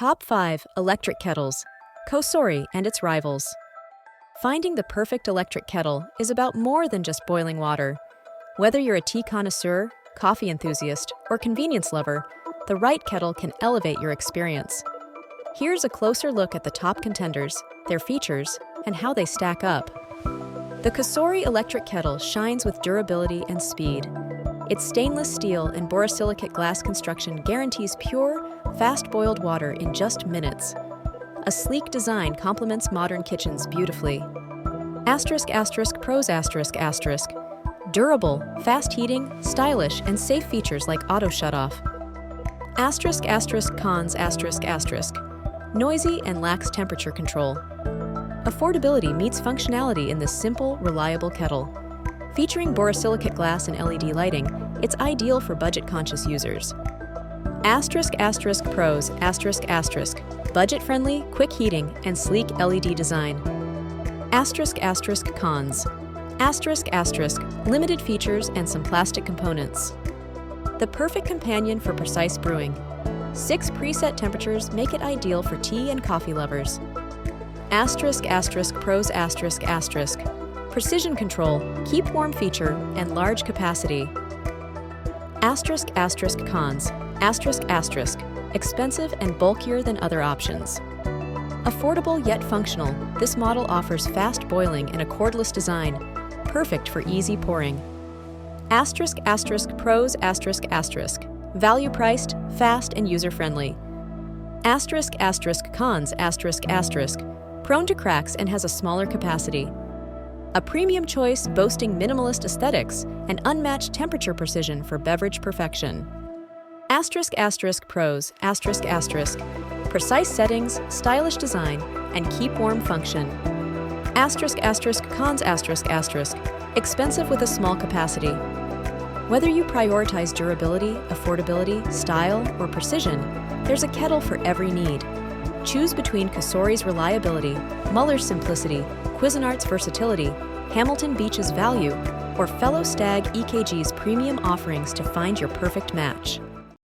Top 5 Electric Kettles, COSORI and its rivals. Finding the perfect electric kettle is about more than just boiling water. Whether you're a tea connoisseur, coffee enthusiast, or convenience lover, the right kettle can elevate your experience. Here's a closer look at the top contenders, their features, and how they stack up. The COSORI electric kettle shines with durability and speed. Its stainless steel and borosilicate glass construction guarantees pure, fast-boiled water in just minutes. A sleek design complements modern kitchens beautifully. **Pros***. Durable, fast heating, stylish, and safe features like auto shutoff. **Cons***. Noisy and lacks temperature control. Affordability meets functionality in this simple, reliable kettle. Featuring borosilicate glass and LED lighting, it's ideal for budget-conscious users. **Pros***. Budget-friendly, quick heating, and sleek LED design. **Cons***. Limited features and some plastic components. The perfect companion for precise brewing. 6 preset temperatures make it ideal for tea and coffee lovers. **Pros***. Precision control, keep warm feature, and large capacity. **Cons***. Expensive and bulkier than other options. Affordable yet functional, this model offers fast boiling and a cordless design, perfect for easy pouring. **Pros***. Value priced, fast, and user-friendly. **Cons***. Prone to cracks and has a smaller capacity. A premium choice boasting minimalist aesthetics and unmatched temperature precision for beverage perfection. **Pros***. Precise settings, stylish design, and keep warm function. **Cons***. Expensive with a small capacity. Whether you prioritize durability, affordability, style, or precision, there's a kettle for every need. Choose between COSORI's reliability, Mueller's simplicity, Cuisinart's versatility, Hamilton Beach's value, or fellow Stagg EKG's premium offerings to find your perfect match.